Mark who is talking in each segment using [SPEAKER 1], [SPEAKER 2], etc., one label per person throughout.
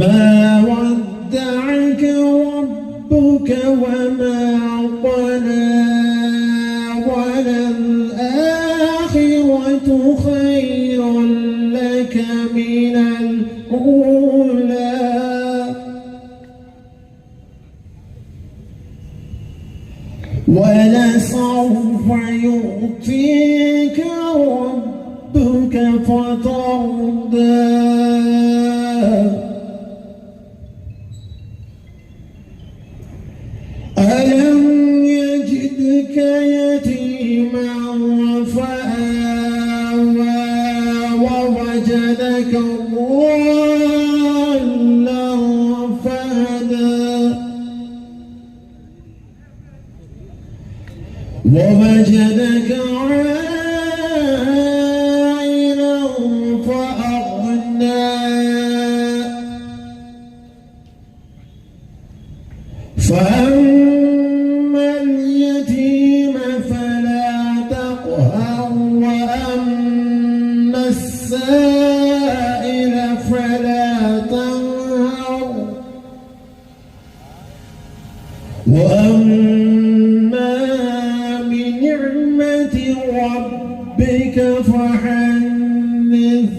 [SPEAKER 1] ما ودعك ربك وما قلى وللآخرة خير لك من الأولى ولسوف يعطيك ربك فترضى ألم يجدك يتيما فآوى ووجدك ضالا فهدى ووجدك عائلا فأغنى فأما اليتيم فلا تقهر وأما السائل فلا تنهر وأما بنعمة ربك فحدث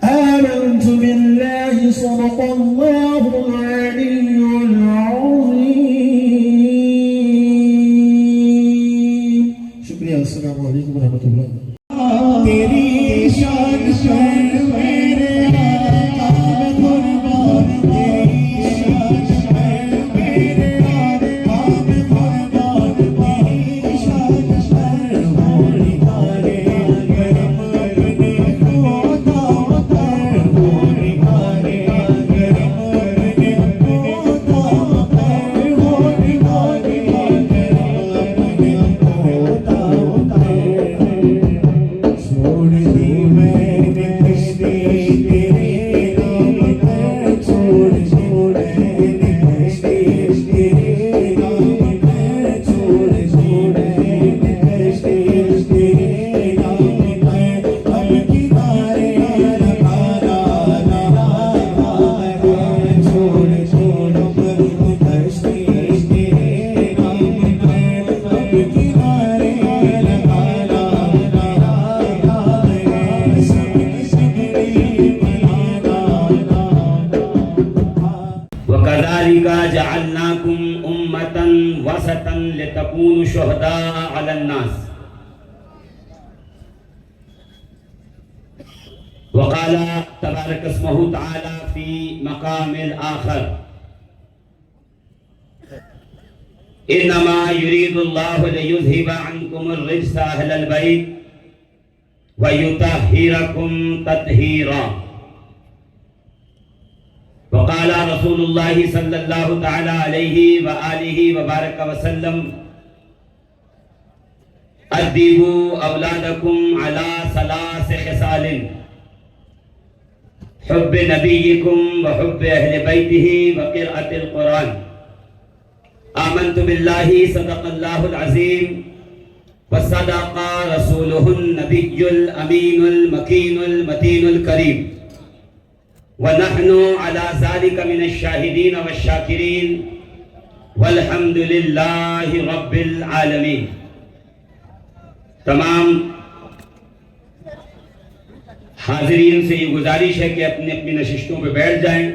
[SPEAKER 1] آمنت بالله صدق الله العلي العظيم شكرا السلام عليكم ورحمة الله تیری شان شان میرے آقا میں قربان تیری شان شان میرے آقا میں قربان تیری شان شان موری ہارے گرم کرنے خدا پر موری ہارے گرم کرنے خدا پر موری ہارے گرم کرنے خدا پر چھوڑ دی میں نے کشتی تیرے نام پر چھوڑ نے کشتی تیرے نام پر چھوڑ نے کشتی تیرے نام پر اب کنارے لگانا چھوڑ پر کشتی تیرے نام پر اب کنارے لگانا
[SPEAKER 2] وَكَذَلِكَ جَعَلْنَاكُمْ أُمَّةً وَسَطًا لِتَكُونُوا شُهَدَاءَ عَلَى النَّاسِ وقال تبارك اسمه تعالى في مقام آخر إنما يريد الله ليذهب عنكم الرجس أهل البيت ويطهركم تطهيرا. وقال رسول الله صلى الله تعالى عليه وآله وبارك وسلم أدبوا أولادكم على 3 خصال: حب نبيكم وحب أهل بيته وقراءة القرآن. آمنت بالله صدق الله العظيم وصدق رسوله النبي الأمين المكين المتين الكريم، ونحن على ذلك من الشاهدين والشاكرين والحمد لله رب العالمين. تمام حاضرین سے یہ گزارش ہے کہ اپنی اپنی نشستوں پہ بیٹھ جائیں.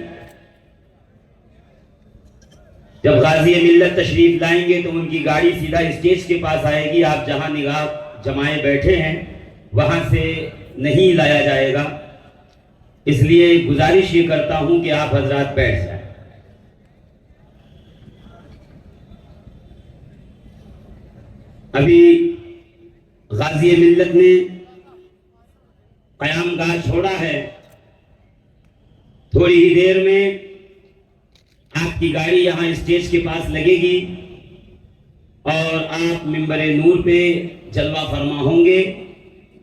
[SPEAKER 2] جب غازی ملت تشریف لائیں گے تو ان کی گاڑی سیدھا اسٹیج کے پاس آئے گی. آپ جہاں نگاہ جمائے بیٹھے ہیں وہاں سے نہیں لایا جائے گا، اس لیے گزارش یہ کرتا ہوں کہ آپ حضرات بیٹھ جائیں. ابھی غازی ملت نے قیام گاہ چھوڑا ہے، تھوڑی ہی دیر میں آپ کی گاڑی یہاں اسٹیج کے پاس لگے گی اور آپ منبر نور پہ جلوہ فرما ہوں گے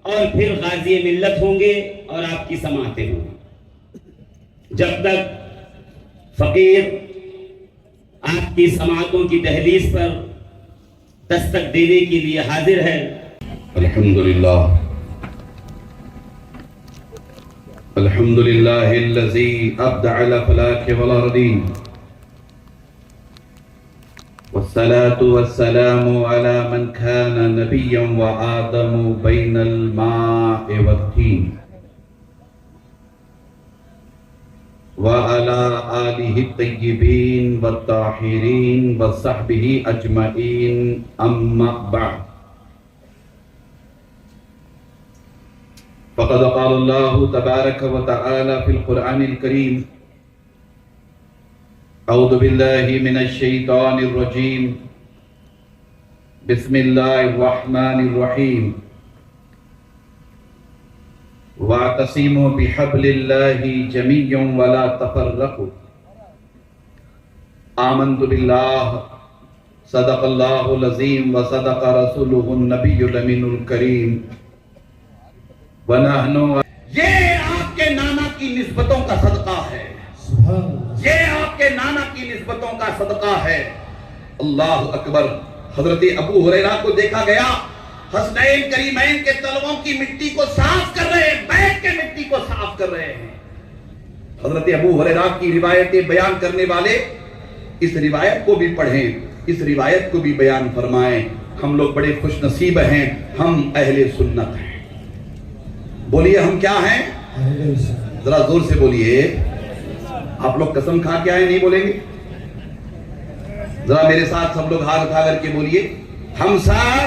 [SPEAKER 2] اور پھر غازی ملت ہوں گے اور آپ کی سماعتیں ہوں گی. جب تک فقیر آپ کی سماعتوں کی دہلیز پر دستک دینے کے لیے حاضر ہے.
[SPEAKER 3] الحمدللہ الحمدللہ الذی ابدع الافلاک والارضین والصلاة والسلام على من كان نبيا وآدم بين الماء والطين وعلى آله الطيبين والطاهرين وصحبه أجمعين أما بعد. فقد قال الله تبارك وتعالى في القرآن الكريم: أعوذ بالله من الشيطان الرجيم، بسم الله الرحمن الرحيم، واعتصموا بحبل الله جميعا ولا تفرقوا. آمنت بالله صدق الله العظيم وصدق رسوله النبي الأمين الكريم.
[SPEAKER 4] یہ آپ کے نانا کی نسبتوں کا صدقہ ہے، یہ آپ کے نانا کی نسبتوں کا صدقہ ہے.
[SPEAKER 3] اللہ اکبر. حضرت ابو ہریرہ کو دیکھا گیا
[SPEAKER 4] حسنین کریمین کے تلووں کی مٹی کو صاف کر رہے ہیں، بیت کے مٹی کو صاف کر رہے ہیں.
[SPEAKER 3] حضرت ابو ہریرہ کی روایتیں بیان کرنے والے اس روایت کو بھی پڑھیں، اس روایت کو بھی بیان فرمائیں. ہم لوگ بڑے خوش نصیب ہیں، ہم اہل سنت ہیں. بولیے ہم کیا ہیں؟ ذرا زور سے بولیے. آپ لوگ قسم کھا کے آئے نہیں بولیں گے؟ ذرا میرے ساتھ سب لوگ ہاتھ اٹھا کر کے بولیے ہم سب.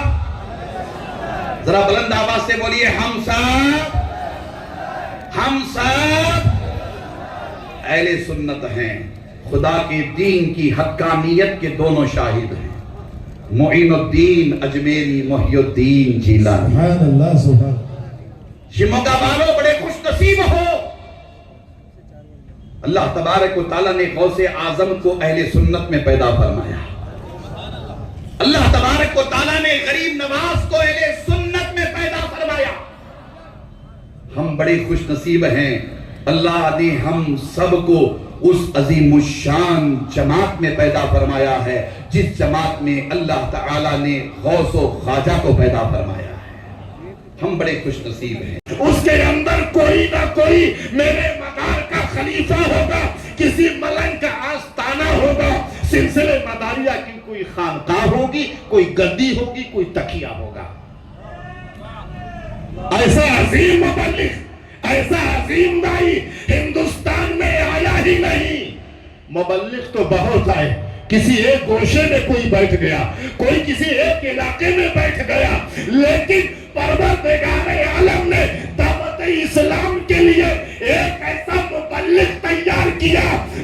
[SPEAKER 3] ذرا بلند آواز سے بولیے ہم سب. ہم سب اہل سنت ہیں. خدا کے دین کی حقانیت کے دونوں شاہد ہیں، معین الدین اجمیری، محی الدین جیلانی.
[SPEAKER 1] سبحان اللہ سبحان.
[SPEAKER 4] شموگا والوں بڑے خوش نصیب ہو.
[SPEAKER 3] اللہ تبارک و تعالیٰ نے غوث اعظم کو اہل سنت میں پیدا فرمایا.
[SPEAKER 4] اللہ تبارک و تعالیٰ نے غریب نواز کو اہل سنت میں پیدا فرمایا.
[SPEAKER 3] ہم بڑے خوش نصیب ہیں، اللہ نے ہم سب کو اس عظیم الشان جماعت میں پیدا فرمایا ہے جس جماعت میں اللہ تعالیٰ نے غوث و خواجہ کو پیدا فرمایا ہے. ہم بڑے خوش نصیب ہیں.
[SPEAKER 4] اس کے اندر کوئی نہ کوئی میرے مدار کا خلیفہ ہوگا، کسی ملنگ کا آستانہ ہوگا، سلسلے مداریہ کی کوئی خانقاہ ہوگی، کوئی گدی ہوگی، کوئی تکیہ ہوگا. ایسا عظیم مبلغ، ایسا عظیم دائی ہندوستان میں آیا ہی نہیں. مبلغ تو بہت آئے، کسی ایک گوشے میں کوئی بیٹھ گیا، کوئی کسی ایک علاقے میں بیٹھ گیا، لیکن پروردگار عالم نے دعوت اسلام کے لیے ایک ایسا مبلغ تیار کیا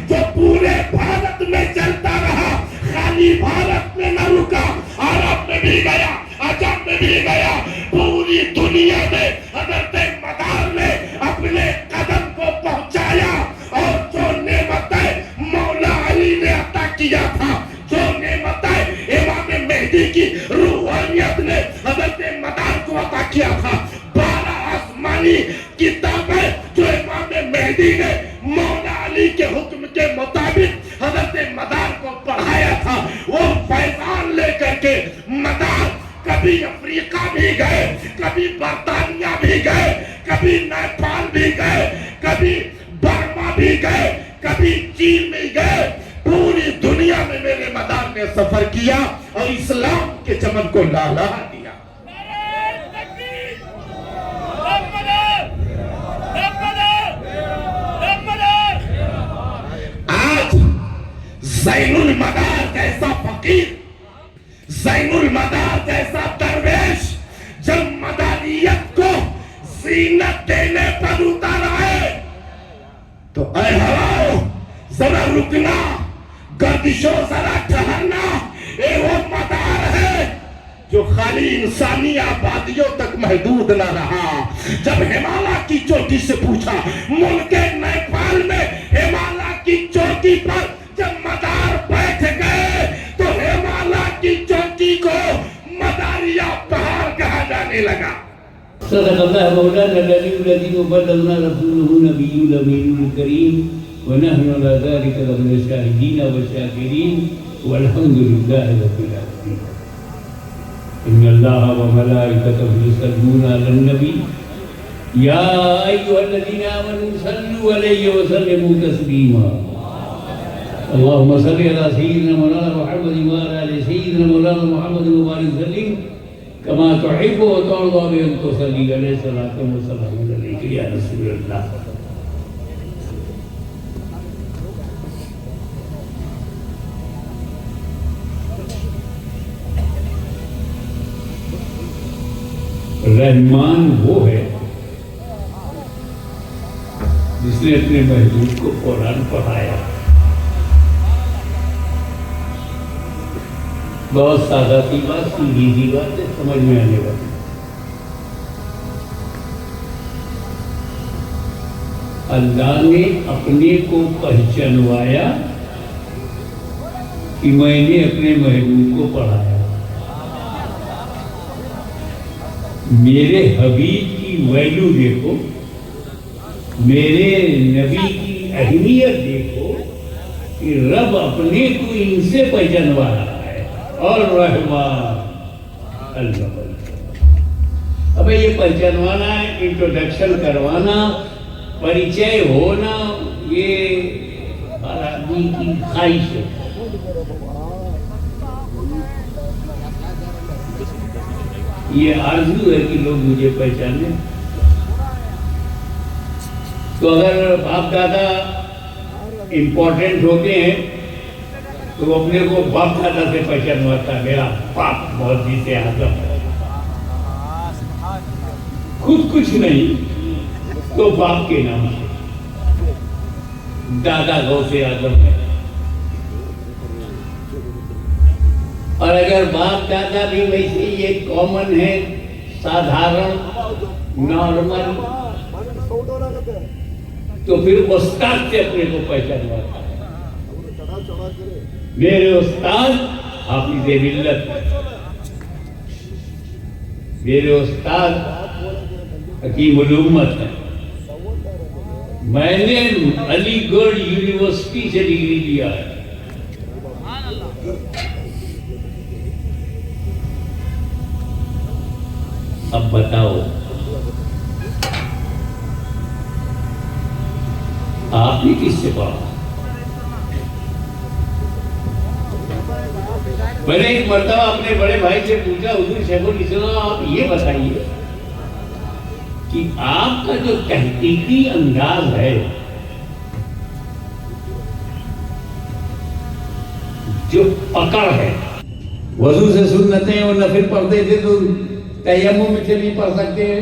[SPEAKER 4] جو پورے بھارت میں چلتا رہا، خالی بھارت میں نہ رکا، عرب میں بھی گیا، عجم میں بھی گیا، پوری دنیا میں حضرت مدار نے اپنے قدم کو پہنچایا، اور جو نعمتیں مولا علی نے عطا کیا تھا، جو نعمتیں امام مہدی کی روحانیت نے حضرت مدار کو عطا کیا تھا، 12 آسمانی کتابیں جو امام مہدی نے مولا علی کے حکم کے مطابق حضرت مدار کو پڑھایا تھا، وہ فیضان لے کر کے مدار کبھی افریقہ بھی گئے، کبھی برطانیہ بھی گئے، کبھی نیپال بھی گئے، کبھی برما بھی گئے، کبھی چین بھی گئے، پوری دنیا میں میرے مدار نے سفر کیا اور اسلام کے چمن کو لہلہا دیا۔ آج زین المدار جیسا فقیر، زین المدار جیسا درویش جب مداریت کو زینت دینے پر اتر آئے تو اے ہواؤ ذرا رکنا، گردشوں ذرا ٹھہرنا، اے وہ مدار ہے جو خالی انسانی آبادیوں تک محدود نہ رہا۔ جب ہمالا کی چوٹی سے پوچھا، ملک نیپال میں ہمالا کی چوٹی پر جب مدار بیٹھ گئے تو ہمالا کی چوٹی کو مداریہ پہاڑ کہا جانے لگا۔
[SPEAKER 5] صدق اللہ مولانا العلی الذی وبلغنا رسولہ نبی الامین الکریم ونحن علی ذلک لمن الشاہدین والشاکرین والحمد للہ رب العالمین۔ ان اللہ وملائکتہ یصلون علی النبی یا ایھا الذین آمنوا صلوا علیہ وسلموا تسلیما۔ اللهم صل على سيدنا مولانا محمد وعلى آل سيدنا مولانا محمد وبارك وسلم كما تحب وترضى بأن تصلي عليه الصلاة والسلام عليك يا رسول الله۔ رحمان وہ ہے جس نے اپنے محبوب کو قرآن پڑھایا۔ بہت سادہ سی بات، سیدھی بات ہے، سمجھ میں آنے والی۔ اللہ نے اپنے کو پہچانوایا کہ میں نے اپنے محبوب کو پڑھایا۔ میرے حبیب کی ویلیو دیکھو، میرے نبی کی اہمیت دیکھو کہ رب اپنے کو ان سے پہچانوا رہا ہے۔ اور رحمان اللہ، اب یہ پہچانوانا، انٹروڈکشن کروانا، پریچے ہونا، یہ ہر آدمی کی خواہش ہے۔ یہ آرزو ہے کہ لوگ مجھے پہچانے۔ تو اگر باپ دادا امپورٹنٹ ہوتے ہیں تو وہ اپنے کو باپ دادا سے پہچانواتا، میرا باپ موذی سے اعظم ہے۔ خود کچھ نہیں تو باپ کے نام سے، دادا غوث اعظم ہے۔ اور اگر باپ دادا بھی ویسے یہ کامن ہے، سادھارن، نارمل، تو پھر استاد سے اپنے کو پہچانواتا ہے۔ میرے استاد حافظ ملت، میرے استاد حکیم الامت ہے۔ میں نے علی گڑھ یونیورسٹی سے ڈگری لیا ہے۔ اب بتاؤ آپ نے کس سے پڑھا؟ میں نے ایک مرتبہ اپنے بڑے بھائی سے پوچھا، حضور شیخ الاسلام آپ یہ بتائیے کہ آپ کا جو تحقیقی انداز ہے، جو پکڑ ہے، وضو سے سنتیں اور نفل پڑھتے تھے تو تیمم میں سے بھی پڑھ سکتے ہیں،